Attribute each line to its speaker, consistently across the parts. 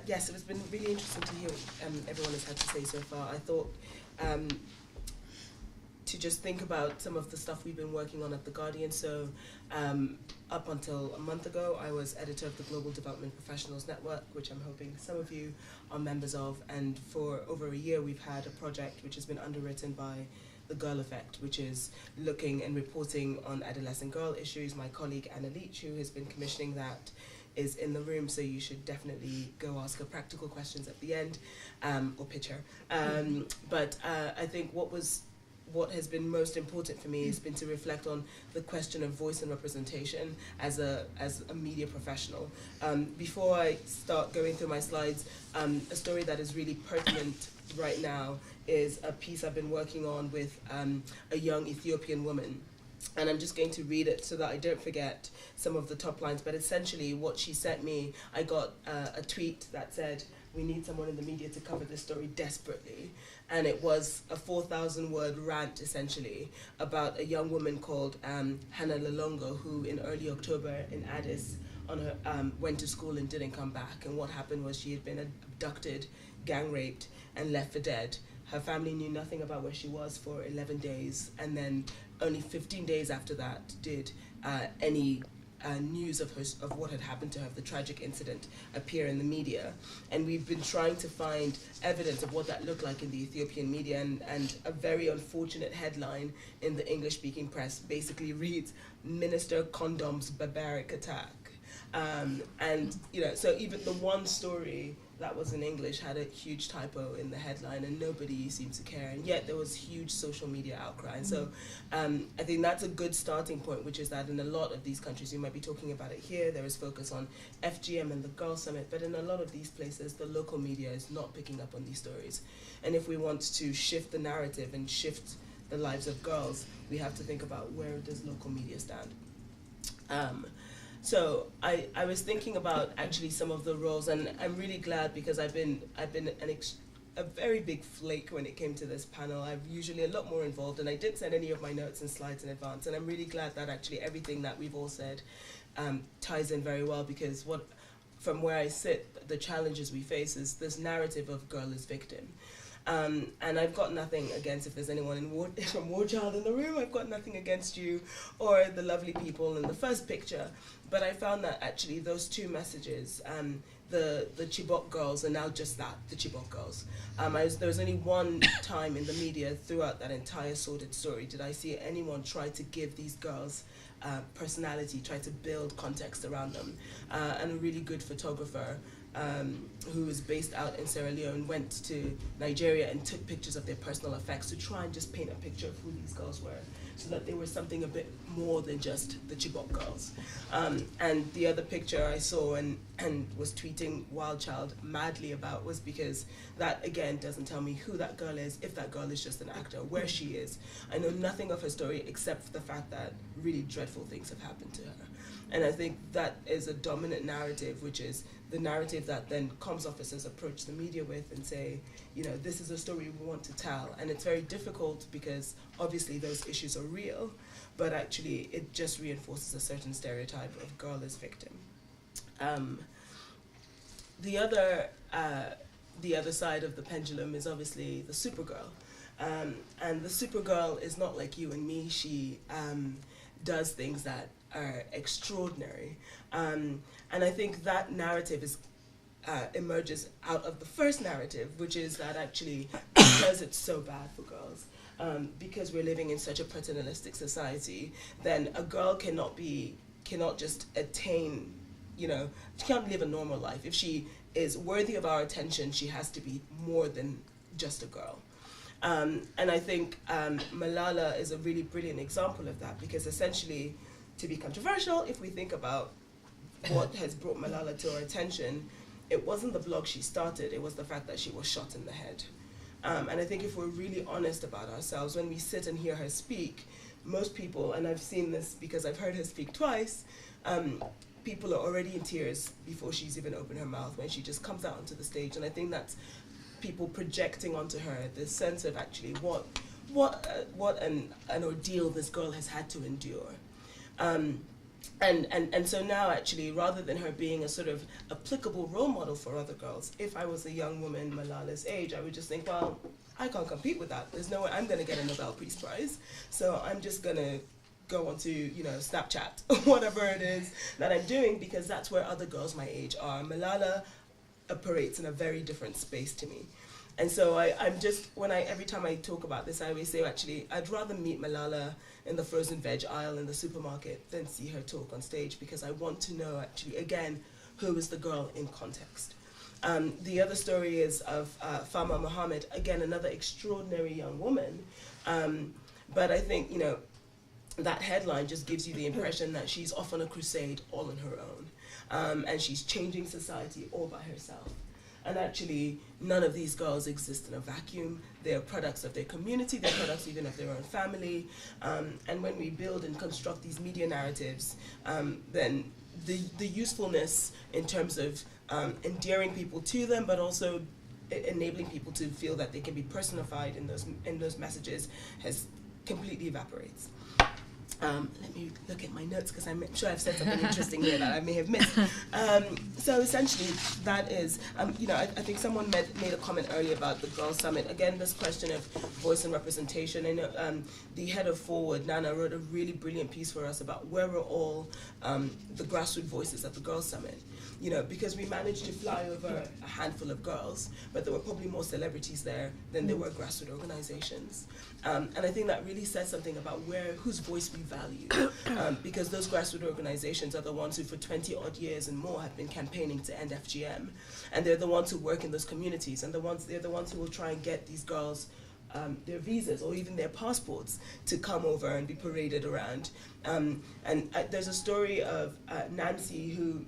Speaker 1: yes, it's been really interesting to hear what everyone has had to say so far. I thought to just think about some of the stuff we've been working on at The Guardian. So up until a month ago, I was editor of the Global Development Professionals Network, which I'm hoping some of you are members of. And for over a year, we've had a project which has been underwritten by The Girl Effect, which is looking and reporting on adolescent girl issues. My colleague Anna Leach, who has been commissioning that, is in the room, so you should definitely go ask her practical questions at the end, or pitch her. But I think what has been most important for me has been to reflect on the question of voice and representation as a media professional. Before I start going through my slides, a story that is really pertinent right now is a piece I've been working on with a young Ethiopian woman. And I'm just going to read it so that I don't forget some of the top lines. But essentially what she sent me, I got a tweet that said, "We need someone in the media to cover this story desperately." And it was a 4,000-word rant, essentially, about a young woman called Hannah Lalongo, who in early October in Addis went to school and didn't come back. And what happened was she had been abducted, gang raped, and left for dead. Her family knew nothing about where she was for 11 days, and then only 15 days after that did any news of what had happened to her, the tragic incident, appear in the media. And we've been trying to find evidence of what that looked like in the Ethiopian media, and a very unfortunate headline in the English-speaking press basically reads, "Minister Condoms Barbaric Attack." And so even the one story that was in English had a huge typo in the headline, and nobody seemed to care, and yet there was huge social media outcry. And so I think that's a good starting point, which is that in a lot of these countries, you might be talking about it here, there is focus on FGM and the Girl Summit, but in a lot of these places, the local media is not picking up on these stories. And if we want to shift the narrative and shift the lives of girls, we have to think about where does local media stand. So I was thinking about actually some of the roles, and I'm really glad because I've been a very big flake when it came to this panel. I'm usually a lot more involved, and I didn't send any of my notes and slides in advance, and I'm really glad that actually everything that we've all said ties in very well, because from where I sit, the challenges we face is this narrative of girl as victim. And I've got nothing against, if there's anyone from War Child in the room, I've got nothing against you or the lovely people in the first picture. But I found that actually those two messages, the Chibok girls are now just that, the Chibok girls. There was only one time in the media throughout that entire sordid story did I see anyone try to give these girls personality, try to build context around them. And a really good photographer who was based out in Sierra Leone went to Nigeria and took pictures of their personal effects to try and just paint a picture of who these girls were, so that they were something a bit more than just the Chibok girls. And the other picture I saw and was tweeting Wild Child madly about was because that, again, doesn't tell me who that girl is, if that girl is just an actor, where she is. I know nothing of her story except for the fact that really dreadful things have happened to her. And I think that is a dominant narrative, which is the narrative that then comms officers approach the media with and say, this is a story we want to tell. And it's very difficult because obviously those issues are real, but actually it just reinforces a certain stereotype of girl as victim. The other side of the pendulum is obviously the Supergirl. And the Supergirl is not like you and me. She does things that are extraordinary. And I think that narrative emerges out of the first narrative, which is that actually, because it's so bad for girls, because we're living in such a paternalistic society, then a girl cannot just attain, she can't live a normal life. If she is worthy of our attention, she has to be more than just a girl. And I think Malala is a really brilliant example of that, because essentially, to be controversial, if we think about what has brought Malala to our attention, it wasn't the blog she started, it was the fact that she was shot in the head. And I think if we're really honest about ourselves, when we sit and hear her speak, most people, and I've seen this because I've heard her speak twice, people are already in tears before she's even opened her mouth, when she just comes out onto the stage. And I think that's people projecting onto her this sense of actually what an ordeal this girl has had to endure. And so now actually, rather than her being a sort of applicable role model for other girls, if I was a young woman Malala's age, I would just think, well, I can't compete with that. There's no way I'm going to get a Nobel Peace Prize. So I'm just going to go onto, you know, Snapchat or whatever it is that I'm doing, because that's where other girls my age are. Malala operates in a very different space to me. And so I'm just, every time I talk about this, I always say, actually, I'd rather meet Malala in the frozen veg aisle in the supermarket than see her talk on stage, because I want to know, actually, again, who is the girl in context. The other story is of Fama Muhammad, again, another extraordinary young woman. But I think, you know, that headline just gives you the impression that she's off on a crusade all on her own. And she's changing society all by herself. And actually, none of these girls exist in a vacuum. They're products of their community, they're products even of their own family. And when we build and construct these media narratives, then the usefulness in terms of endearing people to them, but also enabling people to feel that they can be personified in those messages, has completely evaporates. Let me look at my notes, because I'm sure I've said something interesting here that I may have missed. So essentially, that is, you know, I think someone made a comment earlier about the Girls Summit. Again, this question of voice and representation. I know the head of Forward, Nana, wrote a really brilliant piece for us about where were all the grassroots voices at the Girls Summit. You know, because we managed to fly over a handful of girls, but there were probably more celebrities there than there were grassroots organizations. And I think that really says something about whose voice we value, because those grassroots organizations are the ones who for 20 odd years and more have been campaigning to end FGM, and they're the ones who work in those communities, and they're the ones who will try and get these girls their visas or even their passports to come over and be paraded around. And there's a story of Nancy, who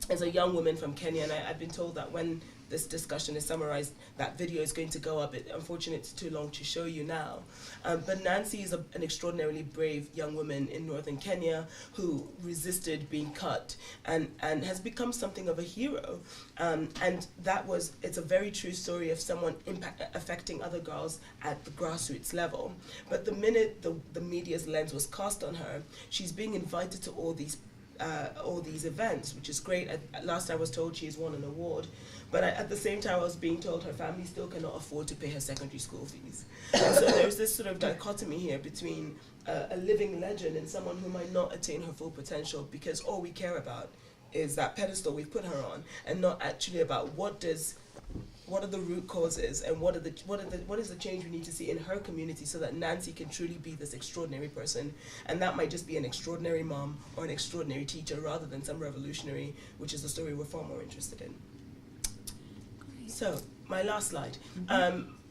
Speaker 1: is a young woman from Kenya, and I've been told that when this discussion is summarized, that video is going to go up. Unfortunately, it's too long to show you now. But Nancy is an extraordinarily brave young woman in northern Kenya who resisted being cut and has become something of a hero. And it's a very true story of someone affecting other girls at the grassroots level. But the minute the media's lens was cast on her, she's being invited to all these events, which is great. Last I was told she has won an award, but at the same time I was being told her family still cannot afford to pay her secondary school fees. And so there's this sort of dichotomy here between a living legend and someone who might not attain her full potential, because all we care about is that pedestal we've put her on, and not actually about what are the root causes and what is the change we need to see in her community so that Nancy can truly be this extraordinary person. And that might just be an extraordinary mom or an extraordinary teacher rather than some revolutionary, which is the story we're far more interested in. Great. So my last slide,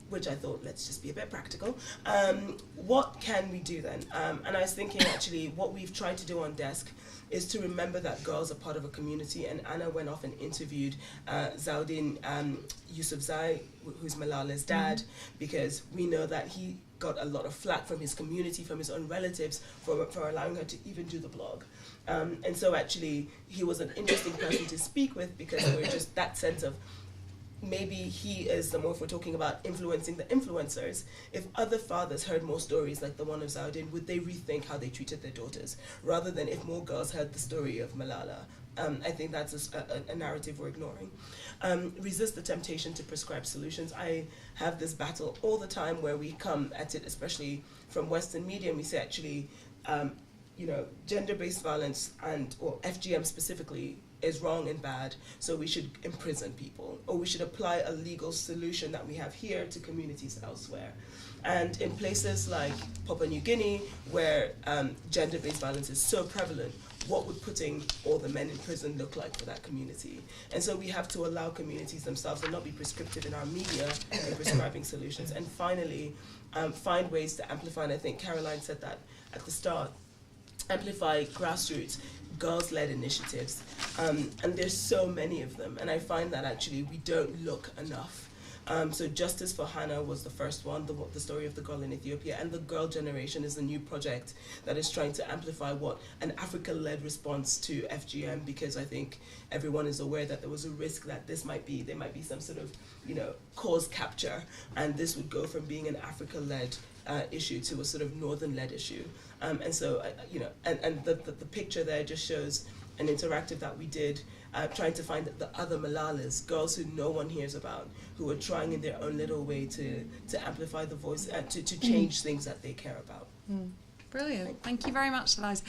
Speaker 1: which I thought, let's just be a bit practical. What can we do then? And I was thinking, actually, what we've tried to do on Desk is to remember that girls are part of a community. And Anna went off and interviewed Zaudin Yousafzai, who's Malala's dad, because we know that he got a lot of flack from his community, from his own relatives, for allowing her to even do the blog. And so actually, he was an interesting person to speak with, because there was just that sense of, maybe he is the more, if we're talking about influencing the influencers, if other fathers heard more stories like the one of Zaudin, would they rethink how they treated their daughters, rather than if more girls heard the story of Malala? I think that's a narrative we're ignoring. Resist the temptation to prescribe solutions. I have this battle all the time where we come at it, especially from Western media, and we say, actually, you know, gender-based violence or FGM specifically is wrong and bad, so we should imprison people, or we should apply a legal solution that we have here to communities elsewhere. And in places like Papua New Guinea, where gender-based violence is so prevalent, what would putting all the men in prison look like for that community? And so we have to allow communities themselves and not be prescriptive in our media in prescribing solutions. And finally, find ways to amplify, and I think Caroline said that at the start, amplify grassroots, girls-led initiatives, and there's so many of them, and I find that actually we don't look enough. So Justice for Hannah was the first one, the story of the girl in Ethiopia, and the Girl Generation is a new project that is trying to amplify an Africa-led response to FGM, because I think everyone is aware that there was a risk that there might be some sort of, you know, cause capture, and this would go from being an Africa-led issue to a sort of northern-led issue. And so, you know, and the picture there just shows an interactive that we did, trying to find the other Malalas, girls who no one hears about, who are trying in their own little way to amplify the voice, to change things that they care about.
Speaker 2: Brilliant. Thank you very much, Eliza.